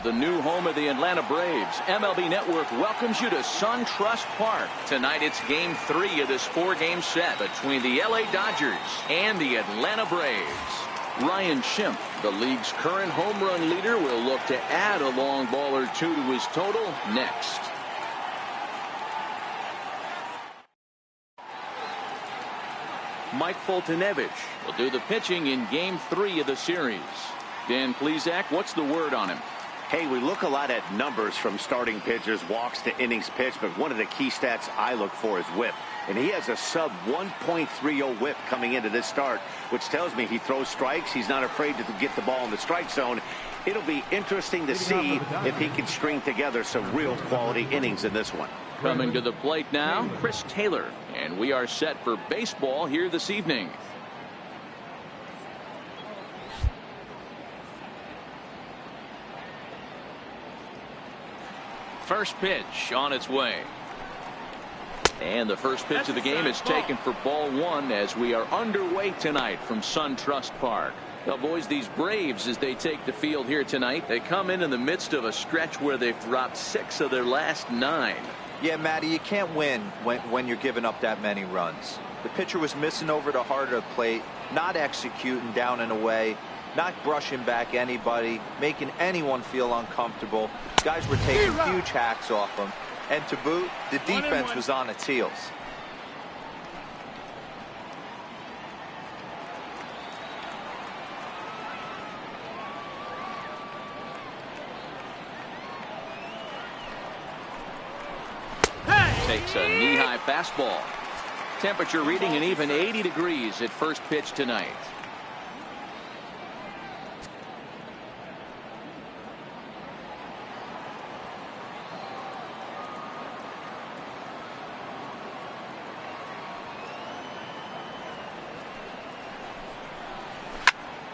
the new home of the Atlanta Braves. MLB Network welcomes you to SunTrust Park. Tonight it's Game 3 of this 4-game set between the LA Dodgers and the Atlanta Braves. Ryan Schimpf, the league's current home run leader, will look to add a long ball or two to his total next. Mike Foltynewicz will do the pitching in Game 3 of the series. Dan Plesac, what's the word on him? Hey, we look a lot at numbers from starting pitchers, walks to innings pitched, but one of the key stats I look for is whip. And he has a sub 1.30 whip coming into this start, which tells me he throws strikes. He's not afraid to get the ball in the strike zone. It'll be interesting to see if he can string together some real quality innings in this one. Coming to the plate now, Chris Taylor. And we are set for baseball here this evening. First pitch on its way. And the first pitch of the game is taken for ball one as we are underway tonight from SunTrust Park. Now, boys, these Braves, as they take the field here tonight, they come in the midst of a stretch where they've dropped 6 of their last 9. Yeah, Matty, you can't win when you're giving up that many runs. The pitcher was missing over the heart of the plate, not executing down and away, not brushing back anybody, making anyone feel uncomfortable. Guys were taking huge hacks off him. And to boot, the defense was on its heels. Takes a knee-high fastball. Temperature reading an even 80 degrees at first pitch tonight.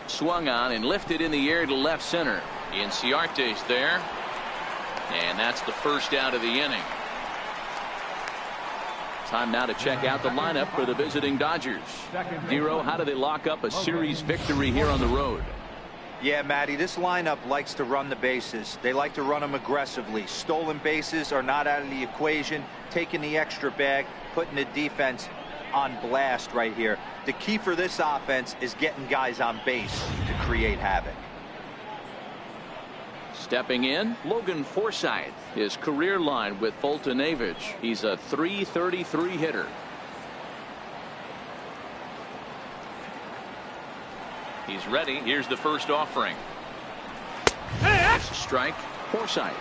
Swung on and lifted in the air to left center. Inciarte's there. And that's the first out of the inning. Time now to check out the lineup for the visiting Dodgers. Dero, how do they lock up a series victory here on the road? Yeah, Matty, this lineup likes to run the bases. They like to run them aggressively. Stolen bases are not out of the equation. Taking the extra bag, putting the defense on blast right here. The key for this offense is getting guys on base to create havoc. Stepping in, Logan Forsythe. His career line with Foltynewicz. He's a .333 hitter. He's ready. Here's the first offering. That's a strike. Forsythe,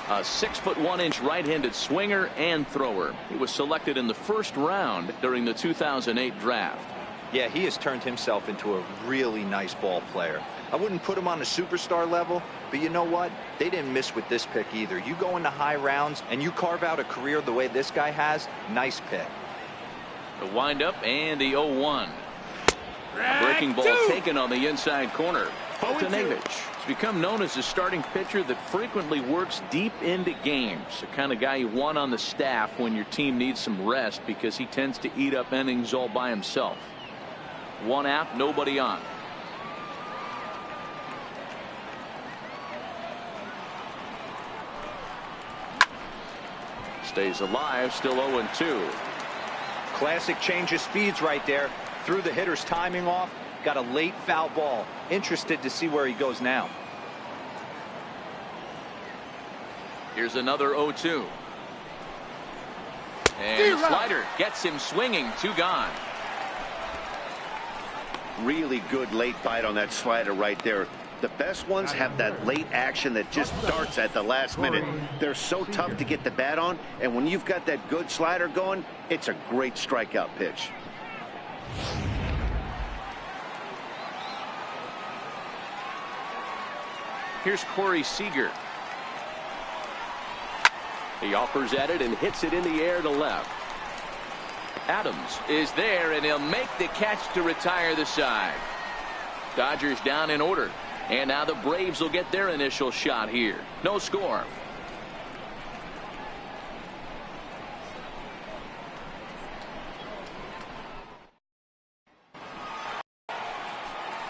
a 6'1" right-handed swinger and thrower. He was selected in the first round during the 2008 draft. Yeah, he has turned himself into a really nice ball player. I wouldn't put him on a superstar level, but you know what? They didn't miss with this pick either. You go into high rounds and you carve out a career the way this guy has, nice pick. The windup and the 0-1. Breaking ball taken on the inside corner. Foltynewicz has become known as a starting pitcher that frequently works deep into games. The kind of guy you want on the staff when your team needs some rest because he tends to eat up innings all by himself. One out, nobody on. Stays alive, still 0-2. Classic change of speeds right there. Threw the hitter's timing off. Got a late foul ball. Interested to see where he goes now. Here's another 0-2. And the slider gets him swinging. 2 gone. Really good late bite on that slider right there. The best ones have that late action that just darts at the last minute. They're so tough to get the bat on, and when you've got that good slider going, it's a great strikeout pitch. Here's Corey Seager. He offers at it and hits it in the air to left. Adams is there, and he'll make the catch to retire the side. Dodgers down in order. And now the Braves will get their initial shot here. No score.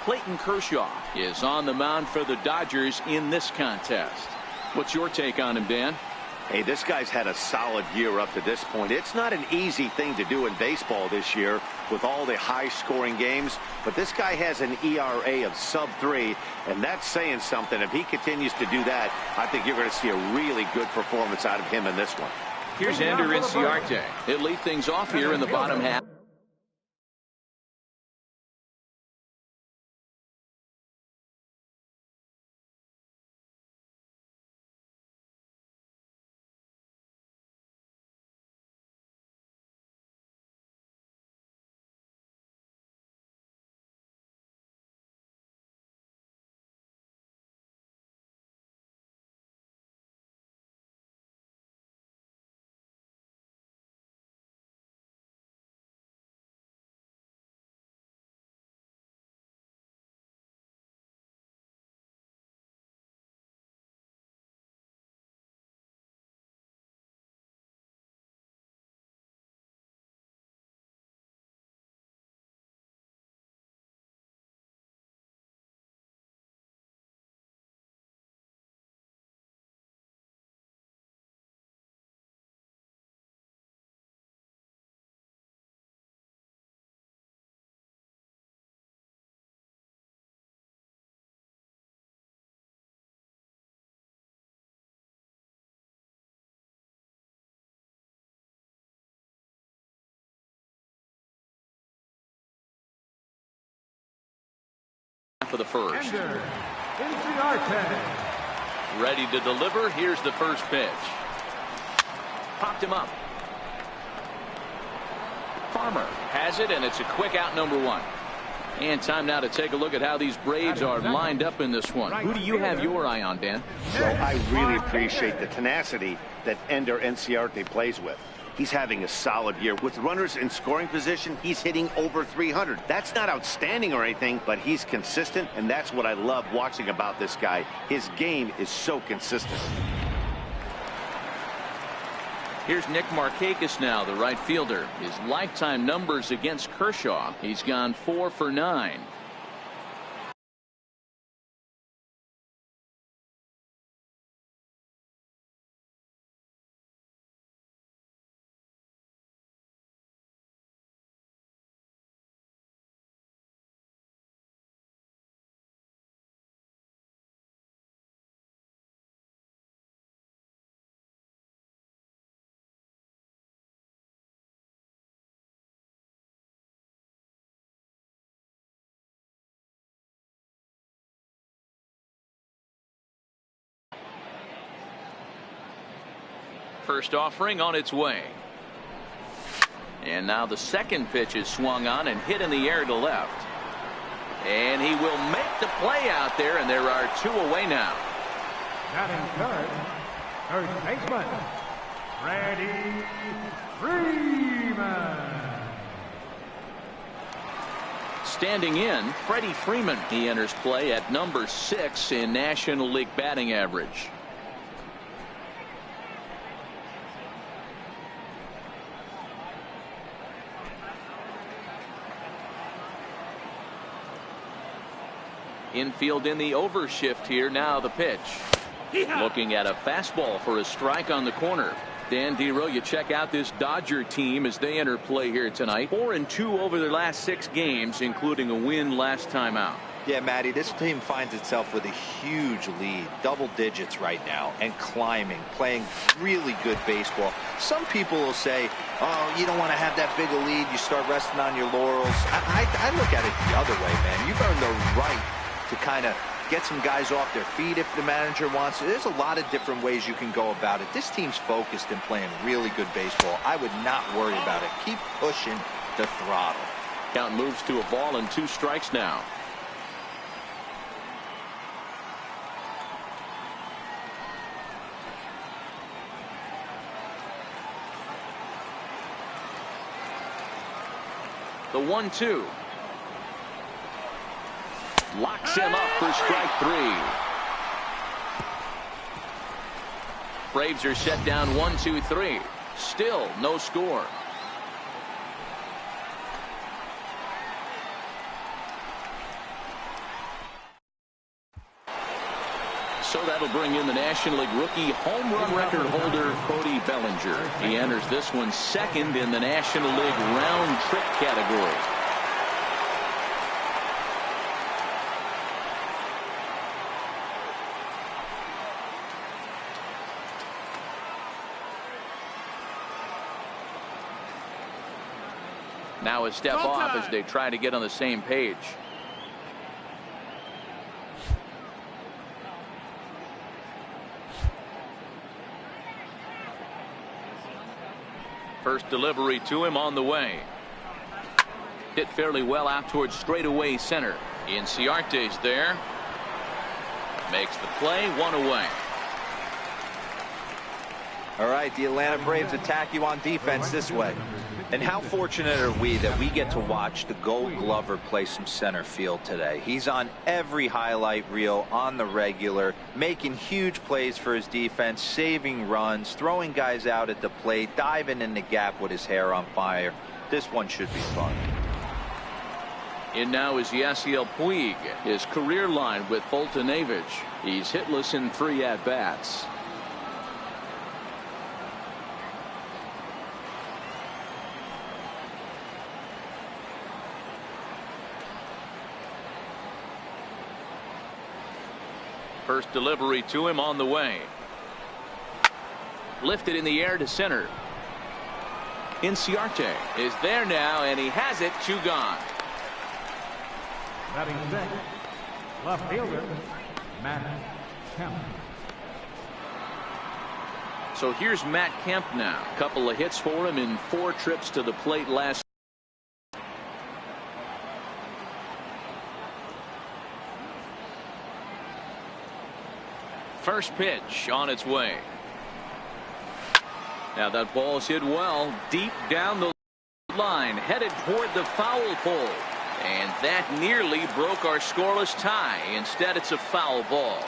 Clayton Kershaw is on the mound for the Dodgers in this contest. What's your take on him, Dan? Hey, this guy's had a solid year up to this point. It's not an easy thing to do in baseball this year with all the high-scoring games, but this guy has an ERA of sub-3, and that's saying something. If he continues to do that, I think you're going to see a really good performance out of him in this one. Here's Ender Inciarte. He'll lead things off here in the bottom half. For the first. Ready to deliver. Here's the first pitch. Popped him up. Farmer has it, and it's a quick out, number 1. And time now to take a look at how these Braves are lined up in this one. Who do you have your eye on, Dan? So I really appreciate the tenacity that Ender Inciarte plays with. He's having a solid year. With runners in scoring position, he's hitting over 300. That's not outstanding or anything, but he's consistent, and that's what I love watching about this guy. His game is so consistent. Here's Nick Markakis now, the right fielder. His lifetime numbers against Kershaw. He's gone 4 for 9. First offering on its way. And now the second pitch is swung on and hit in the air to left. And he will make the play out there, and there are 2 away now. Batting third baseman, Freddie Freeman. Standing in, Freddie Freeman. He enters play at number 6 in National League batting average. Infield in the overshift here. Now the pitch. Looking at a fastball for a strike on the corner. Dan Dero, you check out this Dodger team as they enter play here tonight. 4-2 over their last 6 games, including a win last time out. Yeah, Matty, this team finds itself with a huge lead, double digits right now, and climbing, playing really good baseball. Some people will say, oh, you don't want to have that big a lead, you start resting on your laurels. I look at it the other way, man. You've earned the right to kind of get some guys off their feet if the manager wants to. There's a lot of different ways you can go about it. This team's focused and playing really good baseball. I would not worry about it. Keep pushing the throttle. Count moves to a ball and 2 strikes now. The 1-2. Locks him up for strike 3. Braves are set down 1-2-3. Still no score. So that'll bring in the National League rookie home run record holder, Cody Bellinger. He enters this one second in the National League round trip category. Now a step off as they try to get on the same page. First delivery to him on the way. Hit fairly well out towards straightaway center. Inciarte's there. Makes the play, one away. All right, the Atlanta Braves attack you on defense this way. And how fortunate are we that we get to watch the Gold Glover play some center field today. He's on every highlight reel on the regular, making huge plays for his defense, saving runs, throwing guys out at the plate, diving in the gap with his hair on fire. This one should be fun. In now is Yasiel Puig, his career line with Foltynewicz. He's hitless in 3 at-bats. First delivery to him on the way. Lifted in the air to center. Inciarte is there now, and he has it. 2 gone. Batting sixth, left fielder, Matt Kemp. So here's Matt Kemp now. Couple of hits for him in 4 trips to the plate last. First pitch on its way. Now that ball's hit well deep down the line, headed toward the foul pole, and that nearly broke our scoreless tie. Instead, it's a foul ball.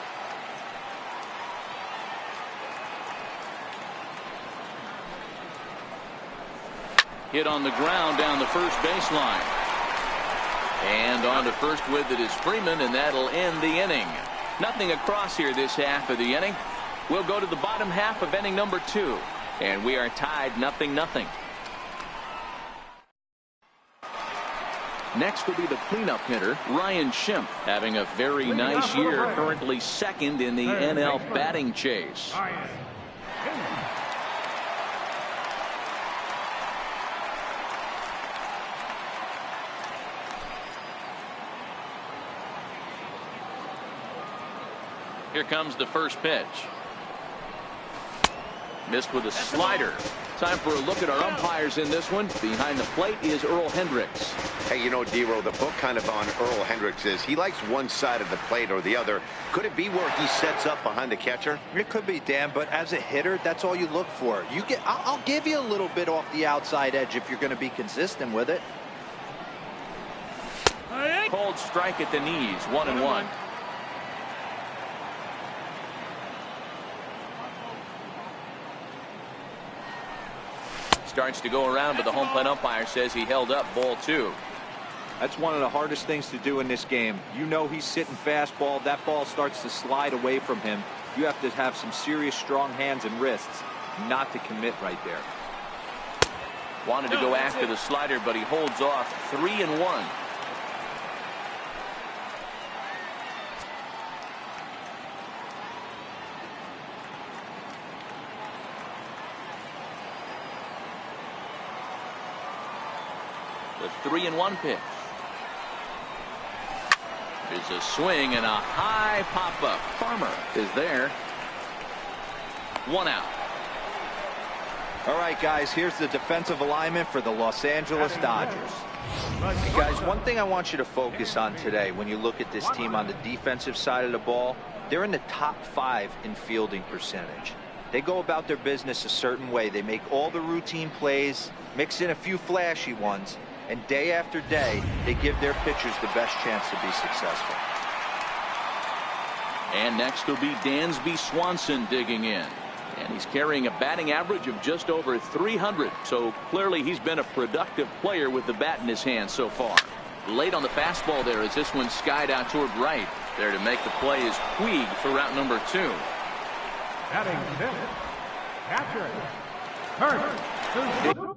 Hit on the ground down the first baseline, and on to first with it is Freeman, and that'll end the inning. Nothing across here this half of the inning. We'll go to the bottom half of inning number 2, and we are tied 0-0. Next will be the cleanup hitter, Ryan Schimpf, having a very nice year, currently second in the NL batting chase. Here comes the first pitch. Missed with a slider. Time for a look at our umpires in this one. Behind the plate is Earl Hendricks. Hey, you know, D-Row, the book kind of on Earl Hendricks is he likes one side of the plate or the other. Could it be where he sets up behind the catcher? It could be, Dan, but as a hitter, that's all you look for. I'll give you a little bit off the outside edge if you're going to be consistent with it. Cold strike at the knees, 1-1. Starts to go around, but the home plate umpire says he held up, ball 2. That's one of the hardest things to do in this game. You know he's sitting fastball. That ball starts to slide away from him. You have to have some serious strong hands and wrists not to commit right there. Wanted to go after the slider, but he holds off. 3-1. The 3-1 pitch. There's a swing and a high pop-up. Farmer is there. 1 out. All right, guys, here's the defensive alignment for the Los Angeles Dodgers. Hey, guys, one thing I want you to focus on today when you look at this team on the defensive side of the ball, they're in the top 5 in fielding percentage. They go about their business a certain way. They make all the routine plays, mix in a few flashy ones, and day after day, they give their pitchers the best chance to be successful. And next will be Dansby Swanson digging in. And he's carrying a batting average of just over 300. So clearly he's been a productive player with the bat in his hand so far. Late on the fastball there as this one skied out toward right. There to make the play is Puig for route number 2. Batting fifth, catcher, Kurt Suzuki.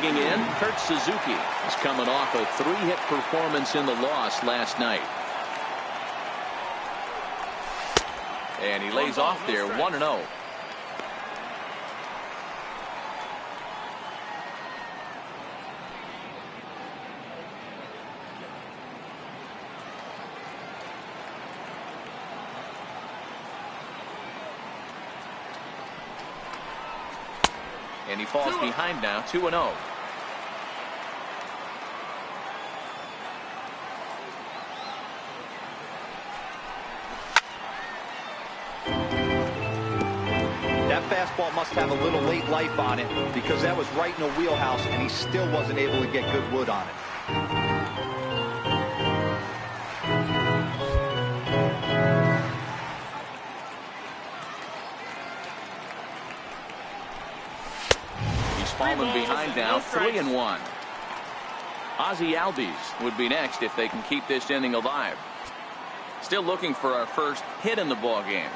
In, Kurt Suzuki is coming off a 3-hit performance in the loss last night. And he lays off there 1-0. And he falls behind now 2-0. That fastball must have a little late life on it because that was right in the wheelhouse and he still wasn't able to get good wood on it. Falling behind now 3-1. Ozzie Albies would be next if they can keep this inning alive. Still looking for our first hit in the ball game.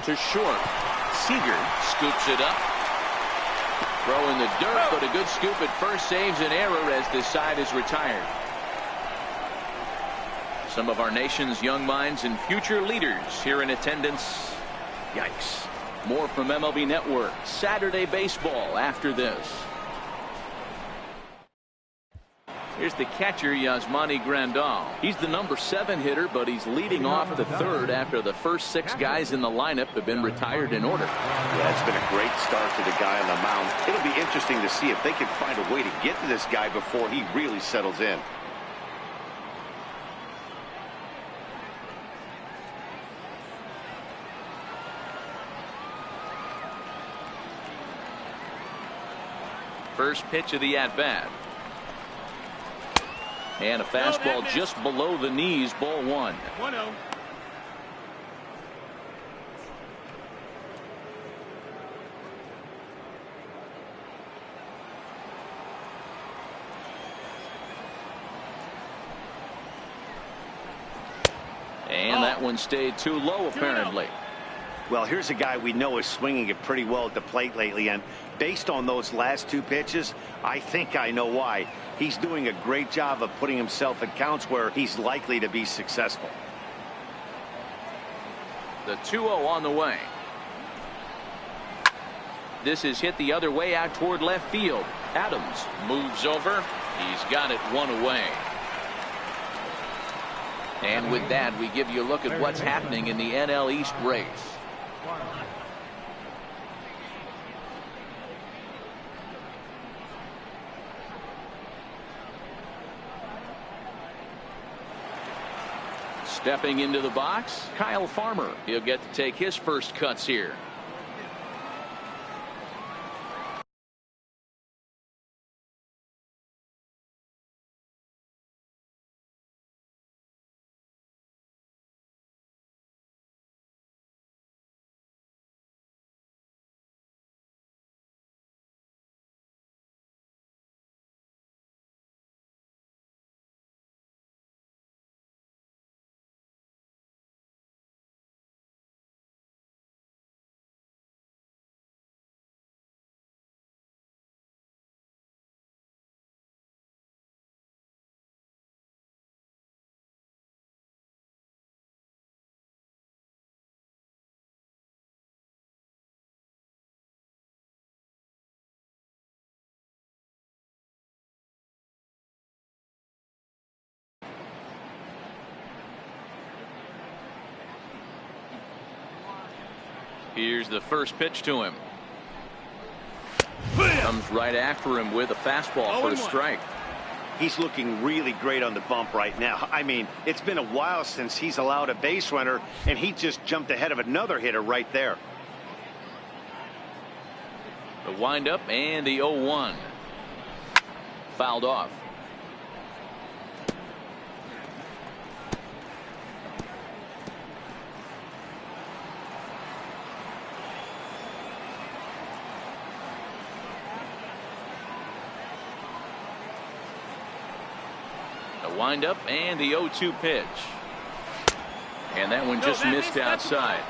To short. Seager scoops it up. Throw in the dirt, but a good scoop at first saves an error as this side is retired. Some of our nation's young minds and future leaders here in attendance. Yikes. More from MLB Network Saturday Baseball after this. Here's the catcher, Yasmani Grandal. He's the number 7 hitter, but he's leading off the 3rd after the first 6 guys in the lineup have been retired in order. Yeah, it's been a great start to the guy on the mound. It'll be interesting to see if they can find a way to get to this guy before he really settles in. First pitch of the at-bat. And a fastball just below the knees, ball 1. 1-0. And that one stayed too low, apparently. Well, here's a guy we know is swinging it pretty well at the plate lately, and based on those last 2 pitches, I think I know why. He's doing a great job of putting himself in counts where he's likely to be successful. The 2-0 on the way. This is hit the other way out toward left field. Adams moves over. He's got it 1 away. And with that, we give you a look at what's happening in the NL East race. Stepping into the box, Kyle Farmer. He'll get to take his first cuts here. Here's the first pitch to him. Comes right after him with a fastball for a strike. He's looking really great on the bump right now. I mean, it's been a while since he's allowed a base runner, and he just jumped ahead of another hitter right there. The windup and the 0-1. Fouled off. Windup and the 0-2 pitch. And that one just missed outside.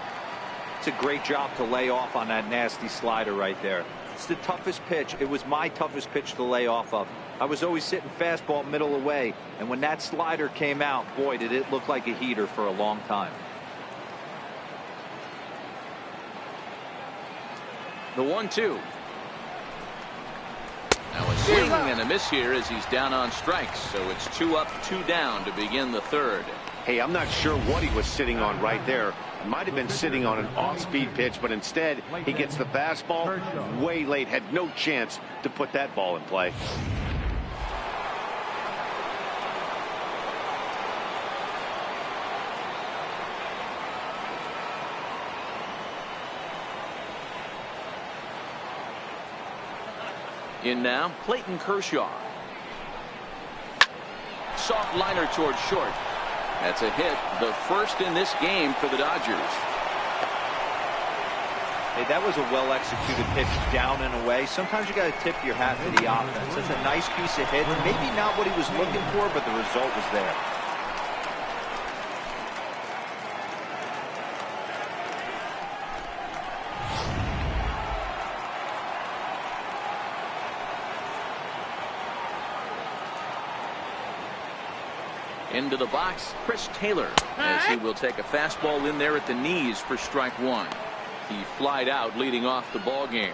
It's a great job to lay off on that nasty slider right there. It's the toughest pitch. It was my toughest pitch to lay off of. I was always sitting fastball middle away, and when that slider came out, boy, did it look like a heater for a long time. The 1-2. Now a swing and a miss here as he's down on strikes. So it's 2 up, 2 down to begin the third. Hey, I'm not sure what he was sitting on right there. Might have been sitting on an off-speed pitch, but instead he gets the fastball way late. Had no chance to put that ball in play. In now, Clayton Kershaw. Soft liner towards short. That's a hit, the first in this game for the Dodgers. Hey, that was a well-executed pitch down and away. Sometimes you got to tip your hat to the offense. That's a nice piece of hit. Maybe not what he was looking for, but the result was there. Into the box, Chris Taylor, as he will take a fastball in there at the knees for strike one. He flied out leading off the ball game.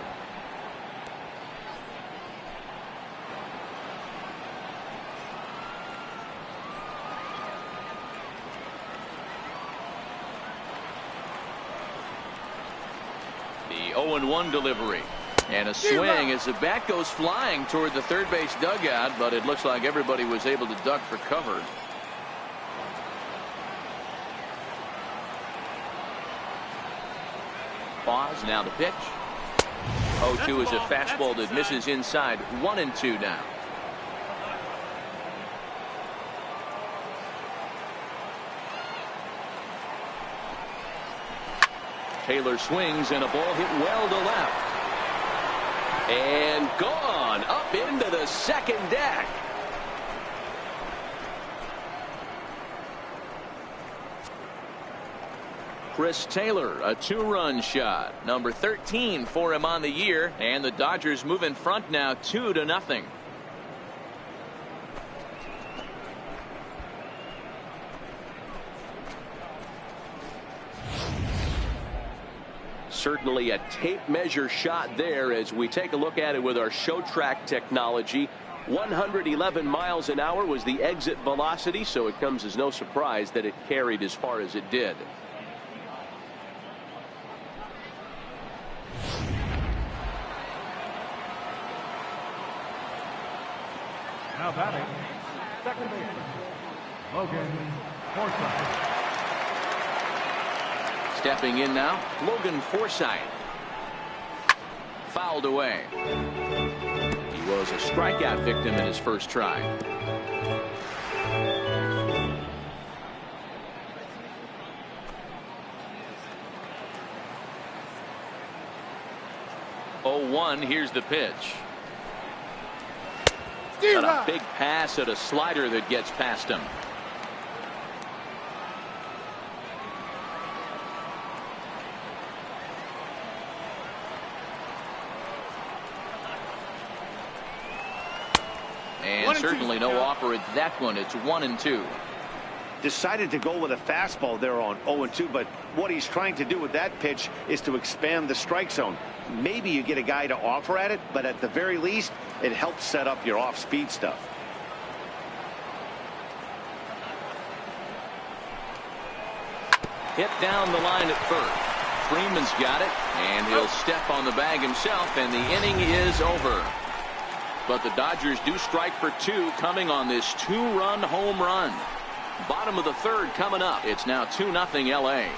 The 0-1 delivery. And a swing as the bat goes flying toward the third base dugout, but it looks like everybody was able to duck for cover. Pause, now the pitch. 0-2 is a fastball that misses inside. 1-2 now. Taylor swings and a ball hit well to left. And gone up into the second deck. Chris Taylor, a 2-run shot. Number 13 for him on the year. And the Dodgers move in front now 2-0. Certainly a tape measure shot there as we take a look at it with our show track technology. 111 miles an hour was the exit velocity, so it comes as no surprise that it carried as far as it did. Now batting, second baseman, Logan Forsythe. Stepping in now, Logan Forsythe. Fouled away. He was a strikeout victim in his first try. Here's the pitch. And a big pass at a slider that gets past him. And certainly no offer at that one. It's 1-2. Decided to go with a fastball there on 0-2, but what he's trying to do with that pitch is to expand the strike zone. Maybe you get a guy to offer at it, but at the very least, it helps set up your off-speed stuff. Hit down the line at first. Freeman's got it, and he'll step on the bag himself, and the inning is over. But the Dodgers do strike for 2 coming on this 2-run home run. Bottom of the 3rd coming up. It's now 2-0 L.A.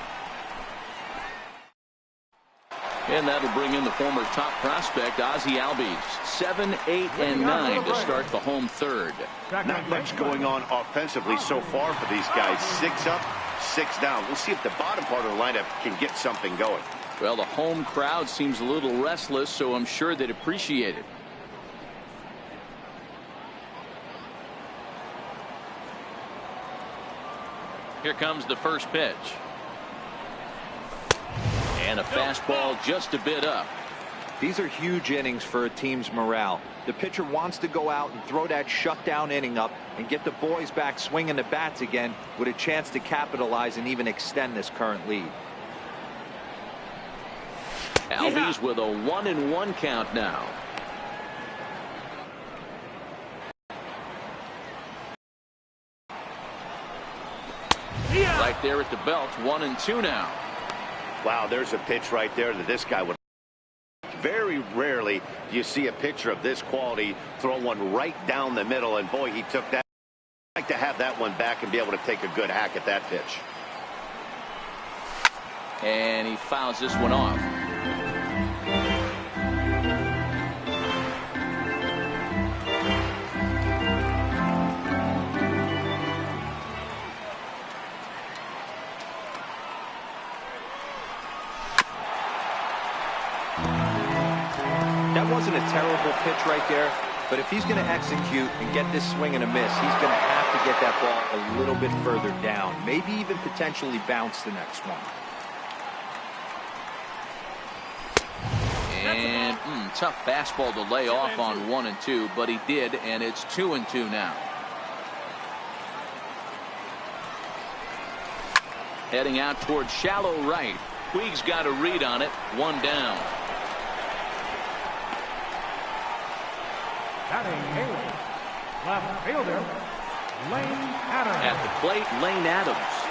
And that'll bring in the former top prospect, Ozzie Albies. 7, 8, and 9 to start the home 3rd. Not much going on offensively so far for these guys. 6 up, 6 down. We'll see if the bottom part of the lineup can get something going. Well, the home crowd seems a little restless, so I'm sure they'd appreciate it. Here comes the first pitch. And a fastball just a bit up. These are huge innings for a team's morale. The pitcher wants to go out and throw that shutdown inning up and get the boys back swinging the bats again with a chance to capitalize and even extend this current lead. Albies with a 1-1 count now. Right there at the belt, 1-2 now. Wow, there's a pitch right there that this guy would. Very rarely do you see a pitcher of this quality throw one right down the middle, and boy, he took that. I'd like to have that one back and be able to take a good hack at that pitch. And he fouls this one off. That wasn't a terrible pitch right there, but if he's going to execute and get this swing and a miss, he's going to have to get that ball a little bit further down, maybe even potentially bounce the next one. And tough fastball to lay off on 1-2, but he did, and it's 2-2 now. Heading out towards shallow right. Puig's got a read on it. 1 down. Batting eighth, left fielder, Lane Adams. At the plate, Lane Adams.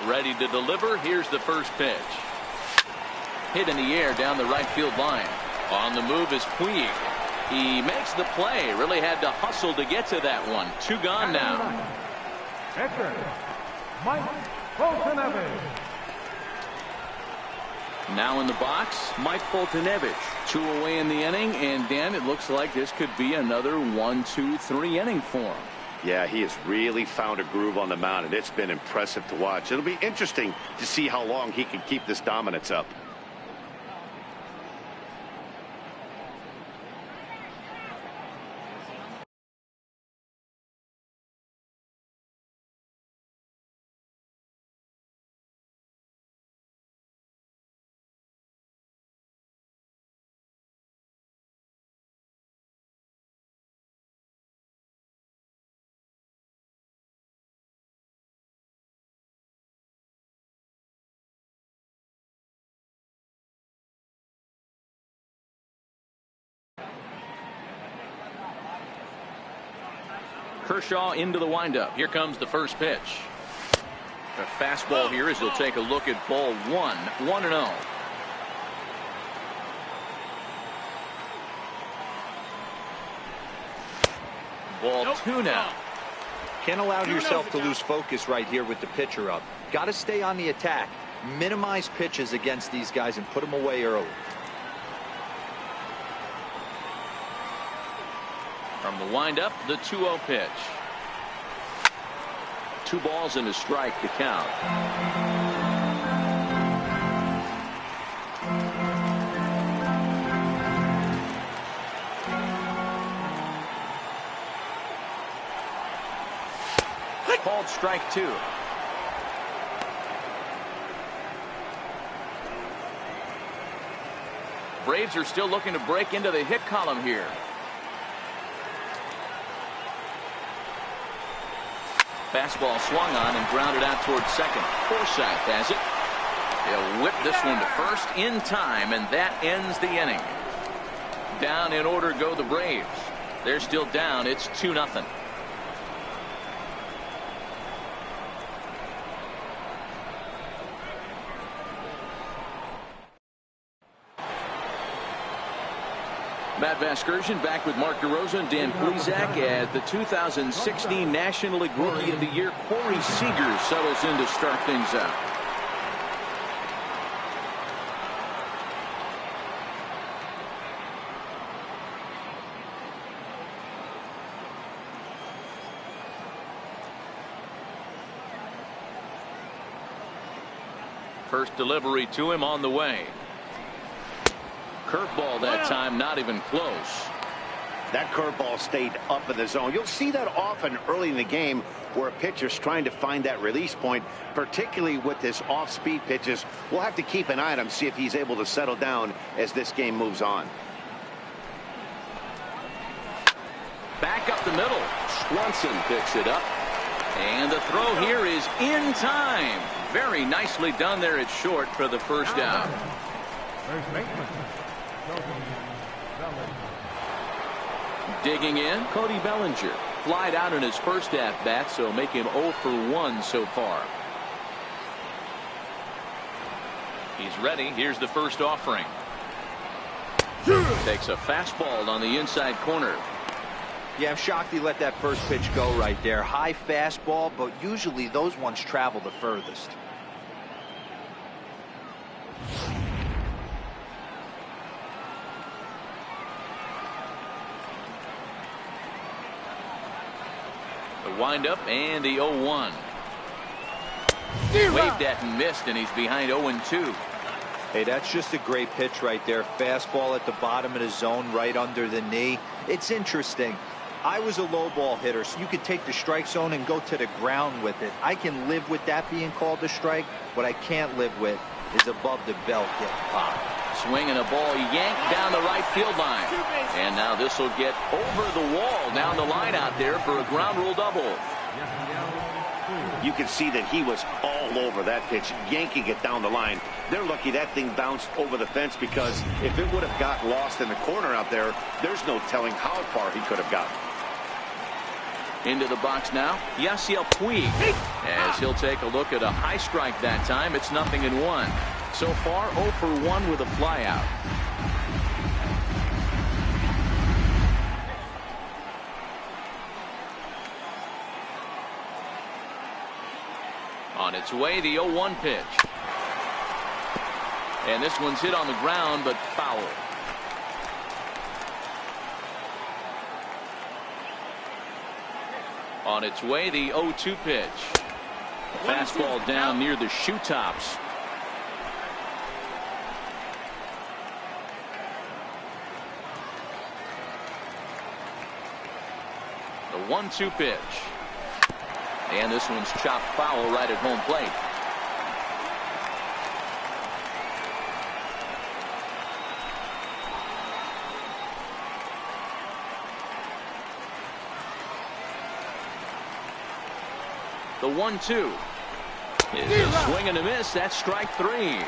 Ready to deliver. Here's the first pitch. Hit in the air down the right field line. On the move is Puig. He makes the play. Really had to hustle to get to that one. 2 gone now. Pitcher, Mike Fultonevich. Now in the box, Mike Fultonevich. 2 away in the inning, and Dan, it looks like this could be another 1-2-3 inning for him. Yeah, he has really found a groove on the mound, and it's been impressive to watch. It'll be interesting to see how long he can keep this dominance up. Kershaw into the windup. Here comes the first pitch. A fastball here as he'll take a look at ball one. 1-0. Ball 2 now. Can't allow yourself to lose focus right here with the pitcher up. Got to stay on the attack. Minimize pitches against these guys and put them away early. From the windup, the 2-0 pitch. 2 balls and a strike to count. Called strike 2. Braves are still looking to break into the hit column here. Fastball swung on and grounded out towards second. Forsythe has it. They'll whip this one to first in time, and that ends the inning. Down in order go the Braves. They're still down. It's 2-0. Matt Vasgersian back with Mark DeRosa and Dan Plesac as the 2016 National League Rookie of the Year Corey Seager settles in to start things out. First delivery to him on the way. Curveball that time, not even close. That curveball stayed up in the zone. You'll see that often early in the game where a pitcher's trying to find that release point, particularly with this off-speed pitches. We'll have to keep an eye on him, see if he's able to settle down as this game moves on. Back up the middle. Swanson picks it up. And the throw here is in time. Very nicely done there at short for the first out. First baseman. Digging in, Cody Bellinger. Flied out in his first at-bat, so make him 0 for 1 so far. He's ready. Here's the first offering. Takes a fastball on the inside corner. Yeah, I'm shocked he let that first pitch go right there. High fastball, but usually those ones travel the furthest. Windup and the 0-1. Waved at and missed, and he's behind 0-2. Hey, that's just a great pitch right there. Fastball at the bottom of the zone, right under the knee. It's interesting. I was a low ball hitter, so you could take the strike zone and go to the ground with it. I can live with that being called a strike. What I can't live with is above the belt getting popped. Swinging a ball yanked down the right field line. And now this will get over the wall down the line out there for a ground rule double. You can see that he was all over that pitch, yanking it down the line. They're lucky that thing bounced over the fence, because if it would have got lost in the corner out there, there's no telling how far he could have gotten. Into the box now, Yasiel Puig, as he'll take a look at a high strike that time. It's 0-1. So far 0 for 1 with a flyout. On its way, the 0-1 pitch. And this one's hit on the ground, but foul. On its way, the 0-2 pitch. Fastball down near the shoe tops. The 1-2 pitch. And this one's chopped foul right at home plate. The 1-2 is a swing and a miss. That's strike 3.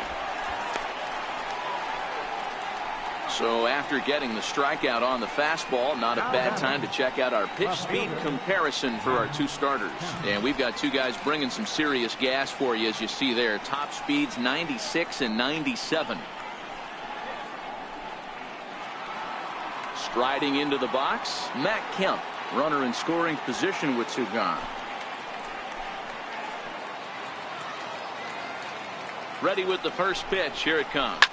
So after getting the strikeout on the fastball, not a bad time to check out our pitch speed comparison for our two starters. And we've got two guys bringing some serious gas for you, as you see there. Top speeds 96 and 97. Striding into the box, Matt Kemp. Runner in scoring position with two gone. Ready with the first pitch. Here it comes.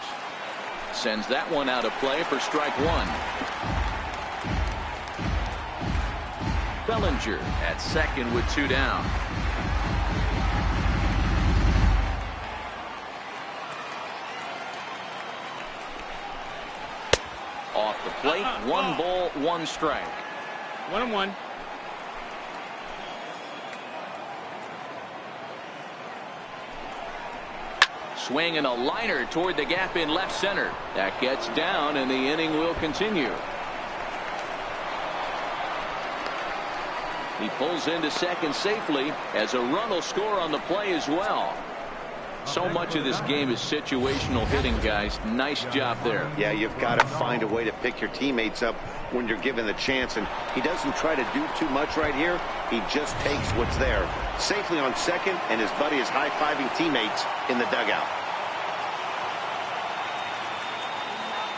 Sends that one out of play for strike one. Bellinger at second with two down. Off the plate, 1 ball, 1 strike. 1-1. Swing and a liner toward the gap in left center. That gets down, and the inning will continue. He pulls into second safely, as a run will score on the play as well. So much of this game is situational hitting, guys. Nice job there. Yeah, you've got to find a way to pick your teammates up when you're given the chance, and he doesn't try to do too much right here. He just takes what's there. Safely on second, and his buddy is high-fiving teammates in the dugout.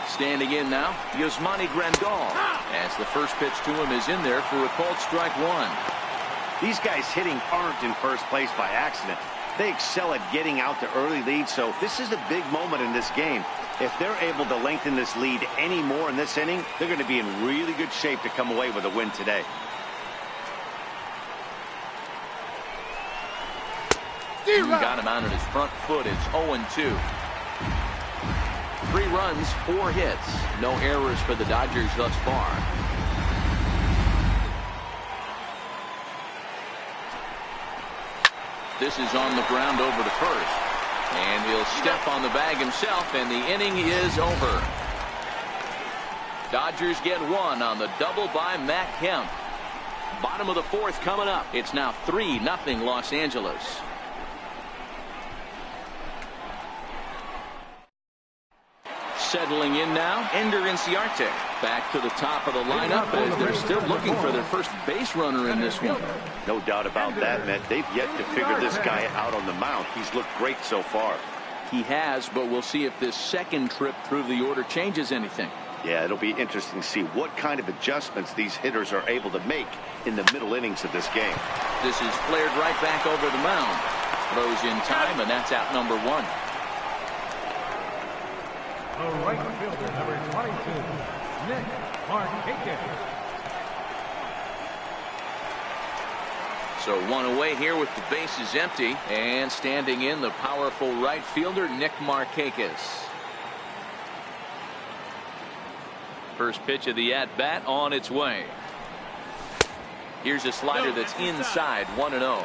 Standing in now, Yasmani Grandal, as the first pitch to him is in there for a called strike one. These guys hitting aren't in first place by accident. They excel at getting out to early leads, so this is a big moment in this game. If they're able to lengthen this lead any more in this inning, they're going to be in really good shape to come away with a win today. Got him out on his front foot. It's 0-2. 3 runs, 4 hits. No errors for the Dodgers thus far. This is on the ground over to first. And he'll step on the bag himself, and the inning is over. Dodgers get 1 on the double by Matt Kemp. Bottom of the 4th coming up. It's now 3-0 Los Angeles. Settling in now, Ender Inciarte. Back to the top of the lineup as they're still looking for their first base runner in this one. No doubt about that, Matt. They've yet to figure this guy out on the mound. He's looked great so far. He has, but we'll see if this second trip through the order changes anything. Yeah, it'll be interesting to see what kind of adjustments these hitters are able to make in the middle innings of this game. This is flared right back over the mound. Throws in time, and that's out number 1. The right fielder, number 22, Nick Markakis. So 1 away here with the bases empty, and standing in the powerful right fielder Nick Markakis. First pitch of the at-bat on its way. Here's a slider that's inside, 1-0.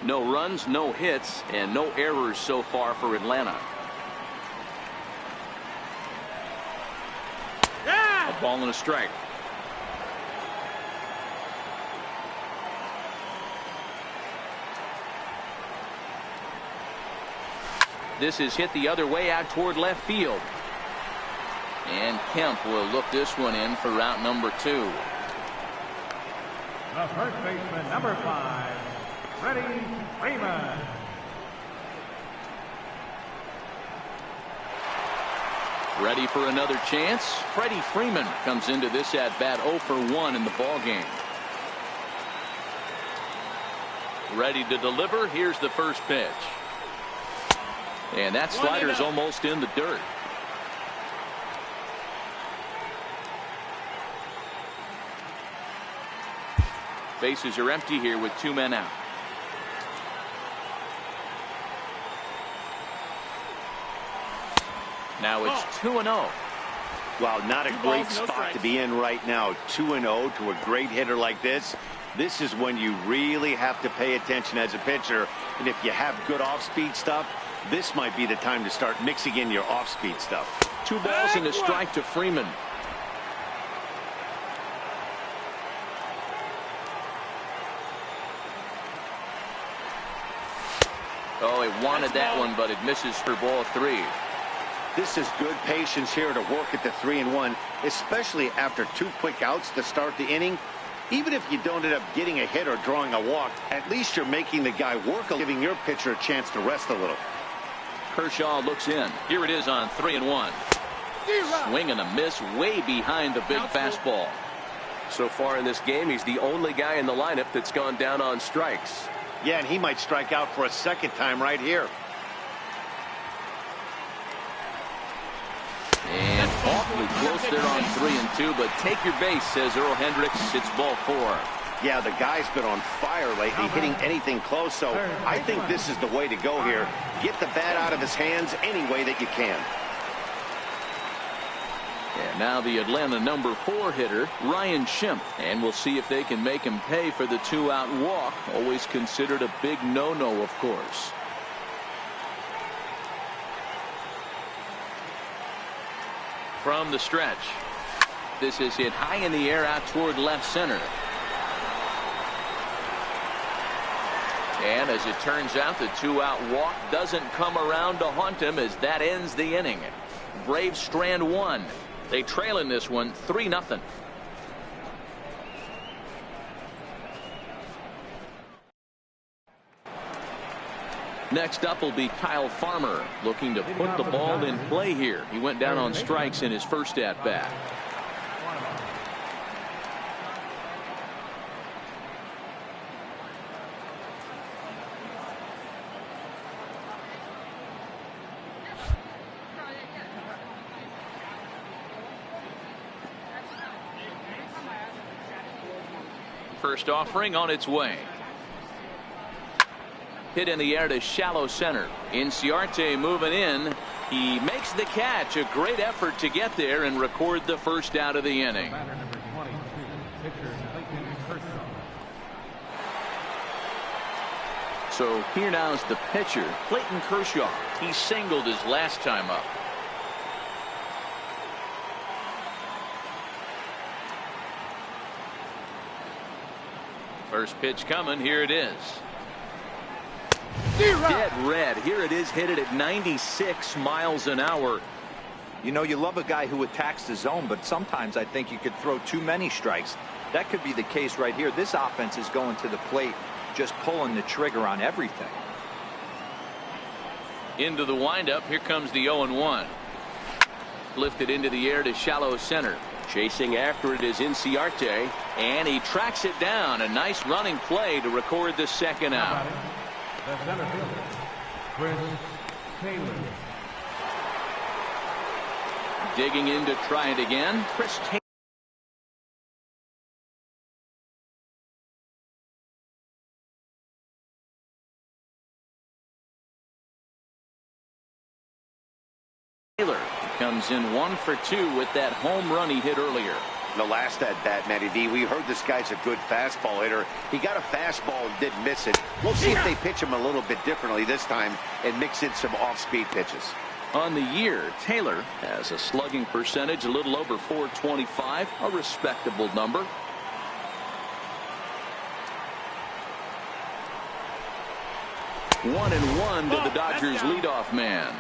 No runs, no hits, and no errors so far for Atlanta. A ball and a strike. This is hit the other way out toward left field. And Kemp will look this one in for route number 2. The first baseman, number 5, Freddie Freeman. Ready for another chance? Freddie Freeman comes into this at-bat 0 for 1 in the ballgame. Ready to deliver. Here's the first pitch. And that slider's almost in the dirt. Bases are empty here with 2 men out. Now it's 2-0. Wow, not a great spot to be in right now. 2-0 to a great hitter like this. This is when you really have to pay attention as a pitcher. And if you have good off-speed stuff, this might be the time to start mixing in your off-speed stuff. 2 balls and a strike to Freeman. Oh, he wanted that one, but it misses for ball 3. This is good patience here to work at the 3-1, especially after 2 quick outs to start the inning. Even if you don't end up getting a hit or drawing a walk, at least you're making the guy work, giving your pitcher a chance to rest a little. Kershaw looks in. Here it is on 3-1. Swing and a miss way behind the big fastball. So far in this game, he's the only guy in the lineup that's gone down on strikes. Yeah, and he might strike out for a second time right here. And awfully close there on 3-2, but take your base, says Earl Hendricks. It's ball 4. Yeah, the guy's been on fire lately, hitting anything close, so I think this is the way to go here. Get the bat out of his hands any way that you can. And now the Atlanta number 4 hitter, Ryan Schimpf. And we'll see if they can make him pay for the 2-out walk. Always considered a big no-no, of course. From the stretch. This is hit high in the air out toward left center. And as it turns out, the 2-out walk doesn't come around to haunt him as that ends the inning. Braves strand 1. They trail in this one 3-0. Next up will be Kyle Farmer, looking to put the ball in play here. He went down on strikes in his first at-bat. First offering on its way. Hit in the air to shallow center. Inciarte moving in. He makes the catch. A great effort to get there and record the first out of the inning. So here now is the pitcher, Clayton Kershaw. He singled his last time up. First pitch coming. Here it is. Dead red. Here it is, hit it at 96 miles an hour. You know, you love a guy who attacks the zone, but sometimes I think you could throw too many strikes. That could be the case right here. This offense is going to the plate, just pulling the trigger on everything. Into the windup. Here comes the 0-1. Lifted into the air to shallow center. Chasing after it is Inciarte, and he tracks it down. A nice running play to record the second out. The center fielder, Chris Taylor. Digging in to try it again, Chris Taylor comes in 1 for 2 with that home run he hit earlier. The last at bat, Matty D, we heard this guy's a good fastball hitter. He got a fastball and didn't miss it. We'll see if they pitch him a little bit differently this time and mix in some off-speed pitches. On the year, Taylor has a slugging percentage a little over .425, a respectable number. One and one to the Dodgers leadoff man.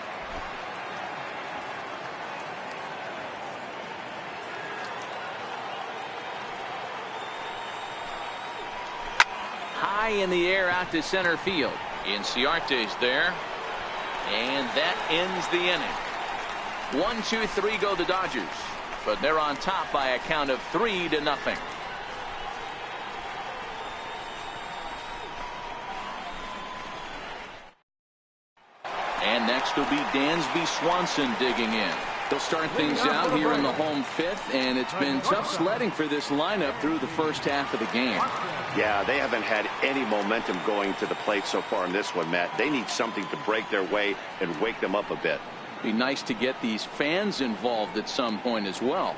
High in the air out to center field. Inciarte's there. And that ends the inning. 1, 2, 3 go the Dodgers. But they're on top by a count of 3-0. And next will be Dansby Swanson digging in. They'll start things out here in the home fifth, and it's been tough sledding for this lineup through the first half of the game. Yeah, they haven't had any momentum going to the plate so far in this one, Matt. They need something to break their way and wake them up a bit. Be nice to get these fans involved at some point as well.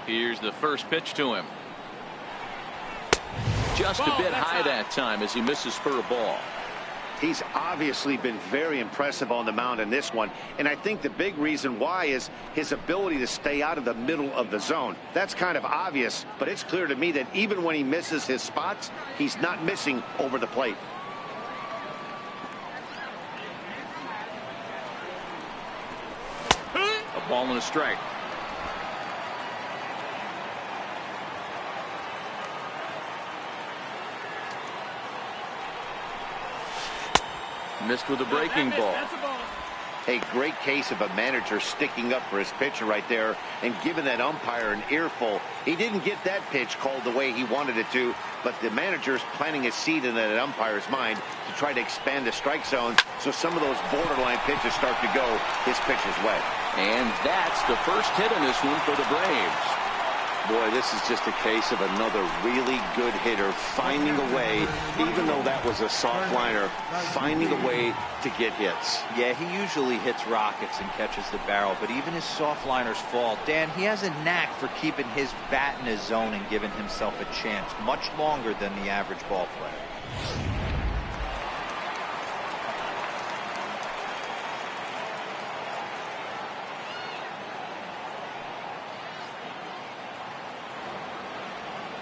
Here's the first pitch to him. Just a bit high that time as he misses for a ball. He's obviously been very impressive on the mound in this one, and I think the big reason why is his ability to stay out of the middle of the zone. That's kind of obvious, but it's clear to me that even when he misses his spots, he's not missing over the plate. A ball and a strike. Missed with a breaking ball. A great case of a manager sticking up for his pitcher right there and giving that umpire an earful. He didn't get that pitch called the way he wanted it to, but the manager's planting a seed in that umpire's mind to try to expand the strike zone so some of those borderline pitches start to go his pitcher's way. And that's the first hit in this one for the Braves. Boy, this is just a case of another really good hitter finding a way, even though that was a soft liner, finding a way to get hits. Yeah, he usually hits rockets and catches the barrel, but even his soft liners fall. Dan, he has a knack for keeping his bat in his zone and giving himself a chance much longer than the average ball player.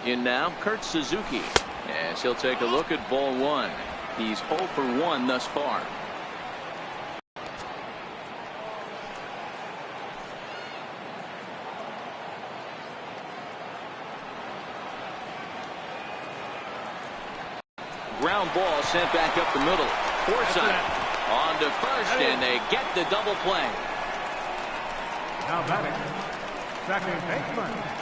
In now, Kurt Suzuki. As he'll take a look at ball one. He's 0 for 1 thus far. Ground ball sent back up the middle. Forsythe on to first, and they get the double play. Now batting, second baseman,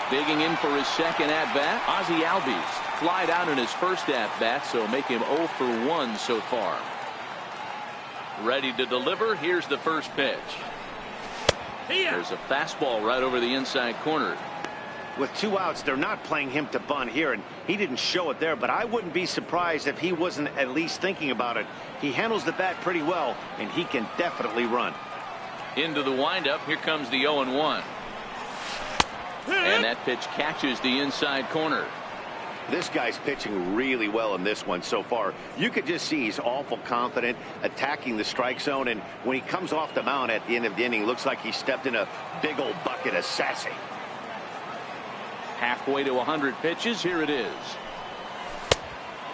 Digging in for his second at-bat, Ozzie Albies flied out in his first at-bat, so make him 0 for 1 so far. Ready to deliver. Here's the first pitch. There's a fastball right over the inside corner. With 2 outs, they're not playing him to bunt here, and he didn't show it there, but I wouldn't be surprised if he wasn't at least thinking about it. He handles the bat pretty well, and he can definitely run. Into the windup. Here comes the 0-1. And that pitch catches the inside corner. This guy's pitching really well in this one so far. You could just see he's awful confident attacking the strike zone, and when he comes off the mound at the end of the inning, looks like he stepped in a big old bucket of sassy. Halfway to 100 pitches. Here it is.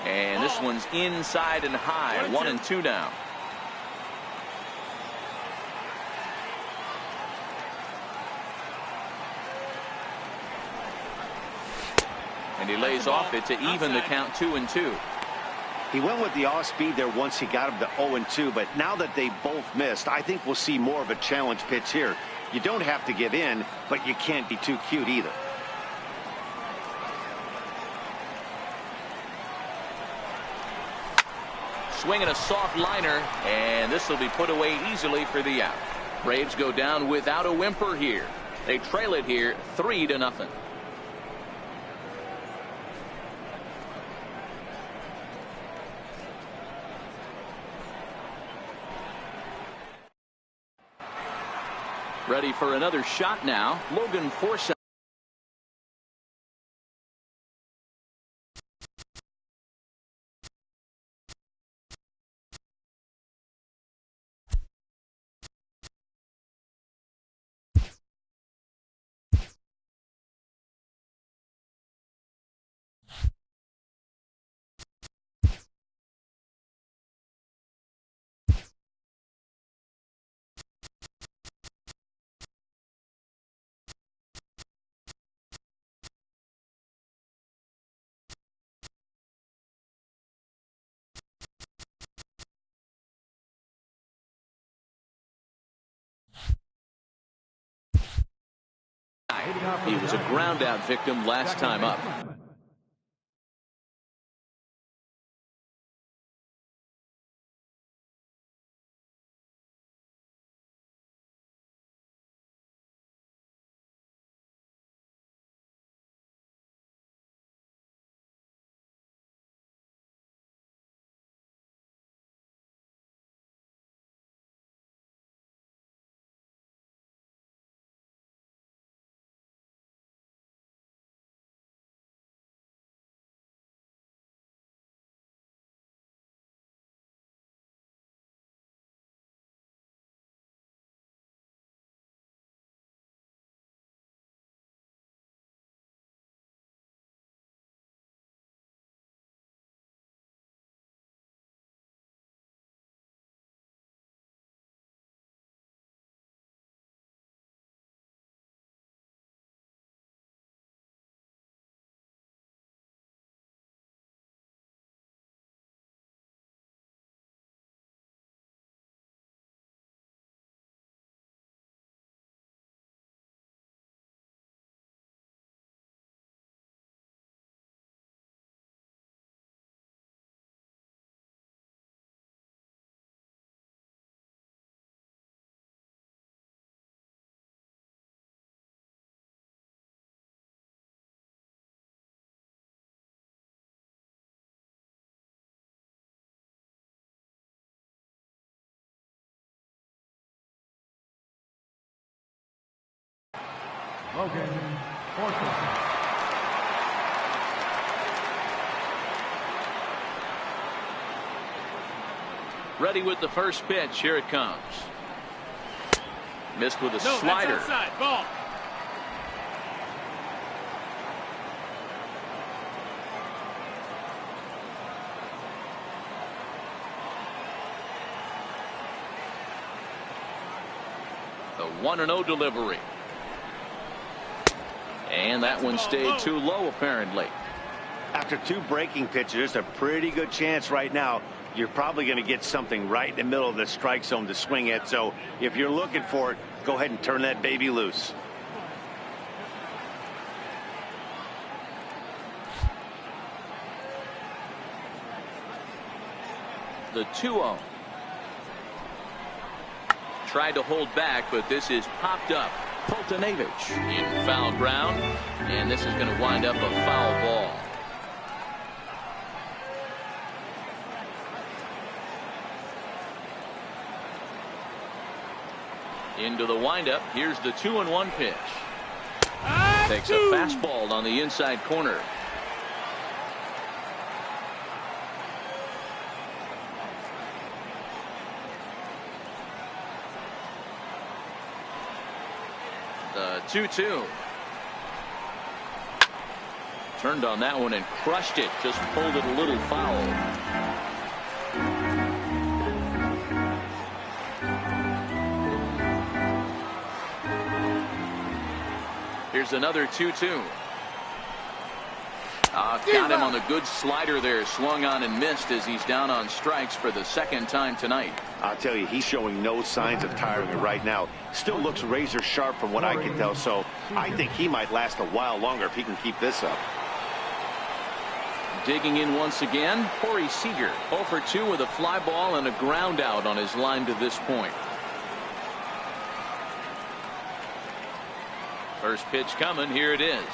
And this one's inside and high. 1-2 now. And he lays off it to even the count 2-2. He went with the off speed there once he got him to 0-2, but now that they both missed, I think we'll see more of a challenge pitch here. You don't have to give in, but you can't be too cute either. Swinging a soft liner, and this will be put away easily for the out. Braves go down without a whimper here. They trail it here 3-0. Ready for another shot now. Logan Forsythe. He was a ground out victim last time up. Logan Fortune. Ready with the first pitch. Here it comes. Missed with a slider. That's outside. Ball. The 1-0 delivery. And that one stayed too low, apparently. After 2 breaking pitches, there's a pretty good chance right now you're probably going to get something right in the middle of the strike zone to swing at. So if you're looking for it, go ahead and turn that baby loose. The 2-0. Tried to hold back, but this is popped up. Poltanevich in foul ground, and this is going to wind up a foul ball. Into the windup. Here's the 2-1 pitch. Takes a fastball on the inside corner. The 2-2. Turned on that one and crushed it. Just pulled it a little foul. Here's another 2-2. Got him on the good slider there. Swung on and missed as he's down on strikes for the second time tonight. I'll tell you, he's showing no signs of tiring right now. Still looks razor sharp from what I can tell, so I think he might last a while longer if he can keep this up. Digging in once again, Corey Seager, 0 for 2 with a fly ball and a ground out on his line to this point. First pitch coming. Here it is.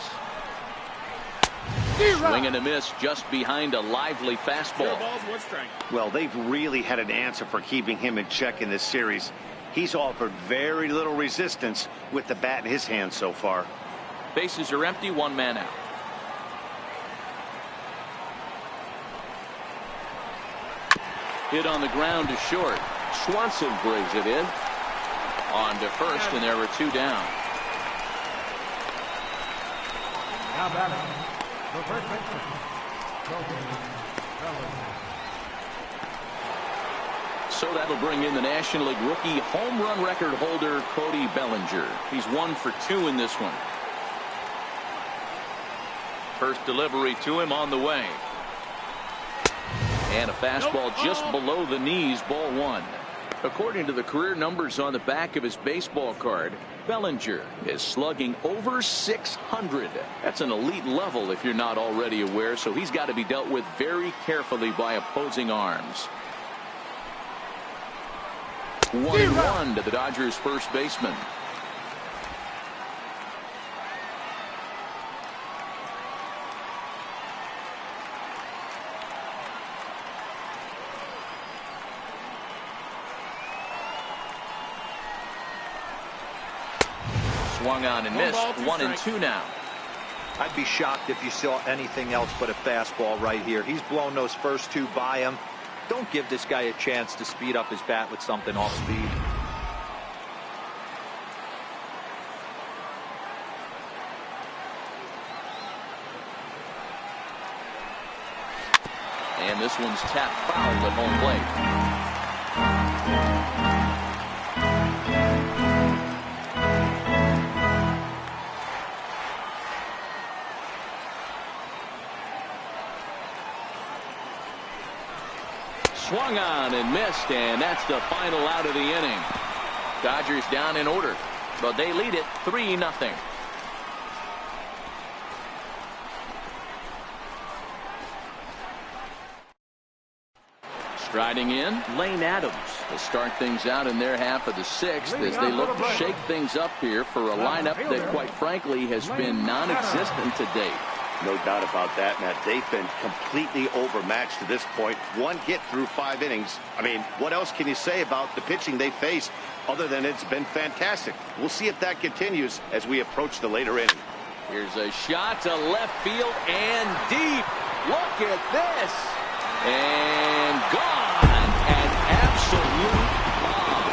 Swing and a miss just behind a lively fastball. Well, they've really had an answer for keeping him in check in this series. He's offered very little resistance with the bat in his hand so far. Bases are empty. 1 man out. Hit on the ground to short. Swanson brings it in. On to first, and there were 2 down. Now batting, the first baseman, Logan Fortune. So that'll bring in the National League rookie home run record holder Cody Bellinger. He's 1 for 2 in this one. First delivery to him on the way. And a fastball just below the knees, ball 1. According to the career numbers on the back of his baseball card, Bellinger is slugging over 600. That's an elite level if you're not already aware, so he's got to be dealt with very carefully by opposing arms. 1-1 to the Dodgers first baseman. Swung on and missed. 1-2 now. I'd be shocked if you saw anything else but a fastball right here. He's blown those first 2 by him. Don't give this guy a chance to speed up his bat with something off speed. And this one's tapped foul at home plate. Swung on and missed, and that's the final out of the inning. Dodgers down in order, but they lead it 3-0. Striding in, Lane Adams to start things out in their half of the 6th as they look to shake things up here for a lineup that, quite frankly, has been non-existent to date. No doubt about that, Matt. They've been completely overmatched to this point. 1 hit through 5 innings. I mean, what else can you say about the pitching they face? Other than it's been fantastic. We'll see if that continues as we approach the later inning. Here's a shot to left field and deep. Look at this. And gone. An absolute bomb.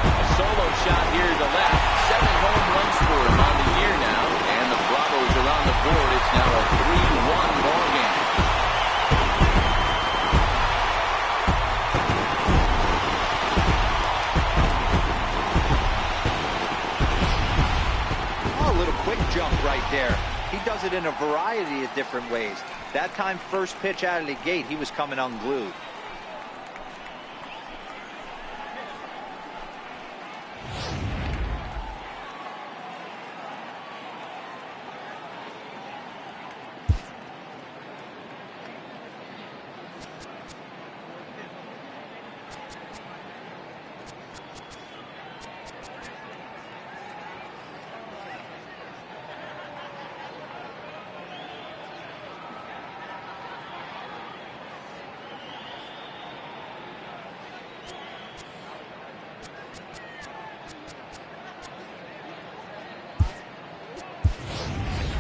A solo shot here to left. 7 home runs for him on the year now. And the Bravos are on the board. It's now a 3-1 ball game. Jump right there. He does it in a variety of different ways. That time, first pitch out of the gate, he was coming unglued.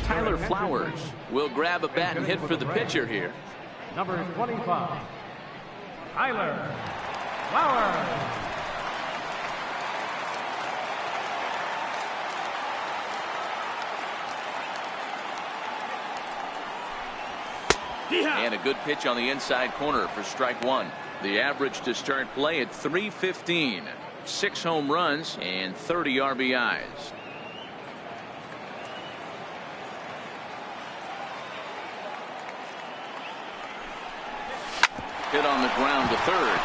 Tyler Flowers will grab a bat and hit for the pitcher here. Number 25, Tyler Flowers. And a good pitch on the inside corner for strike one. The average to start play at .315. 6 home runs and 30 RBIs. Hit on the ground to third.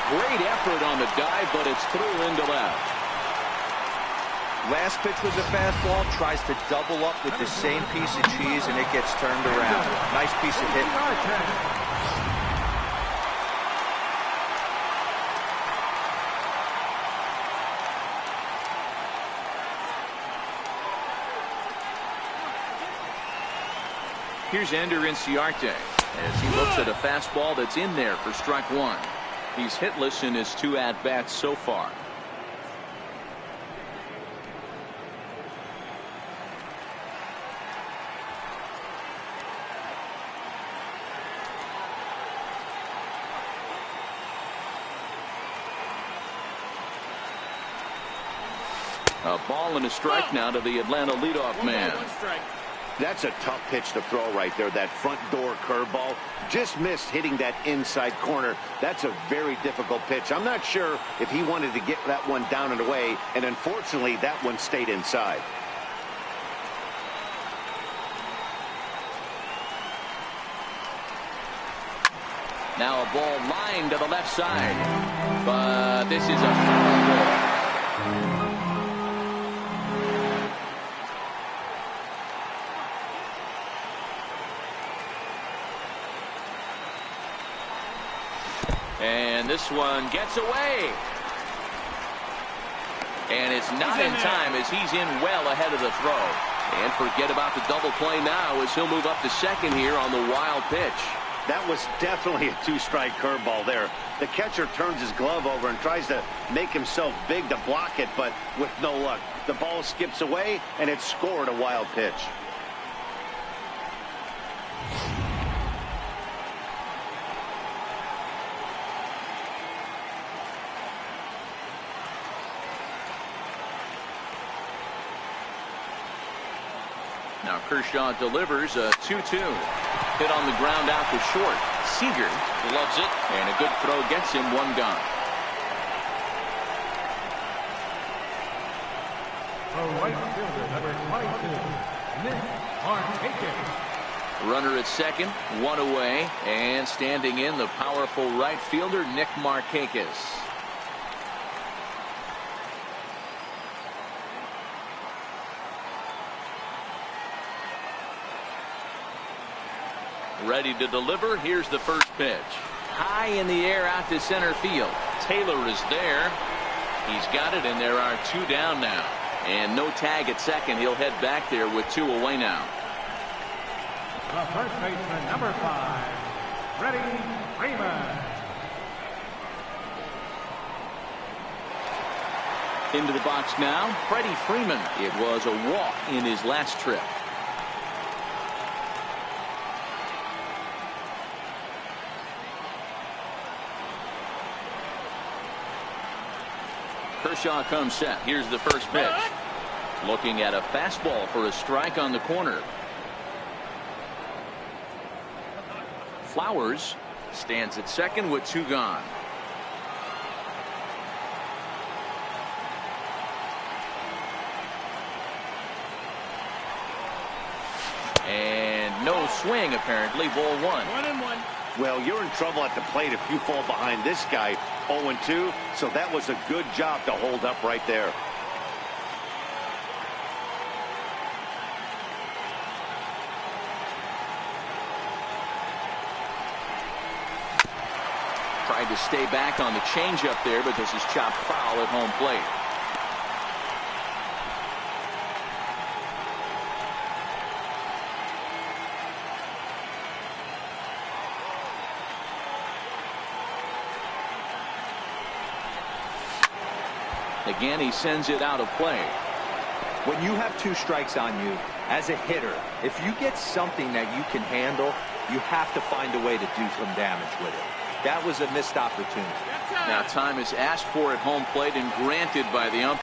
Great effort on the dive, but it's through into left. Last pitch was a fastball, tries to double up with the same piece of cheese, and it gets turned around. Nice piece of hit. Here's Ender Inciarte as he looks at a fastball that's in there for strike one. He's hitless in his 2 at-bats so far. A ball and a strike now to the Atlanta leadoff man. That's a tough pitch to throw right there. That front door curveball just missed hitting that inside corner. That's a very difficult pitch. I'm not sure if he wanted to get that one down and away, and unfortunately that one stayed inside. Now a ball lined to the left side, but this is a foul ball. And this one gets away. And it's not in time as he's in well ahead of the throw. And forget about the double play now as he'll move up to second here on the wild pitch. That was definitely a 2-strike curveball there. The catcher turns his glove over and tries to make himself big to block it, but with no luck. The ball skips away, and it's scored a wild pitch. Now Kershaw delivers a 2-2. Hit on the ground out to short. Seager loves it, and a good throw gets him one gone. The right fielder, number 22, Nick Markakis. Runner at second, one away, and standing in the powerful right fielder, Nick Markakis. Ready to deliver. Here's the first pitch. High in the air out to center field. Taylor is there. He's got it, and there are 2 down now. And no tag at second. He'll head back there with 2 away now. The first baseman, number 5, Freddie Freeman. Into the box now, Freddie Freeman. It was a walk in his last trip. Kershaw comes set. Here's the first pitch. Looking at a fastball for a strike on the corner. Flowers stands at second with 2 gone. And no swing, apparently. Ball 1. 1-1. Well, you're in trouble at the plate if you fall behind this guy 0-2, so that was a good job to hold up right there. Tried to stay back on the changeup there, but this is chopped foul at home plate. Again, he sends it out of play. When you have 2 strikes on you, as a hitter, if you get something that you can handle, you have to find a way to do some damage with it. That was a missed opportunity. Now time is asked for at home plate and granted by the umpire.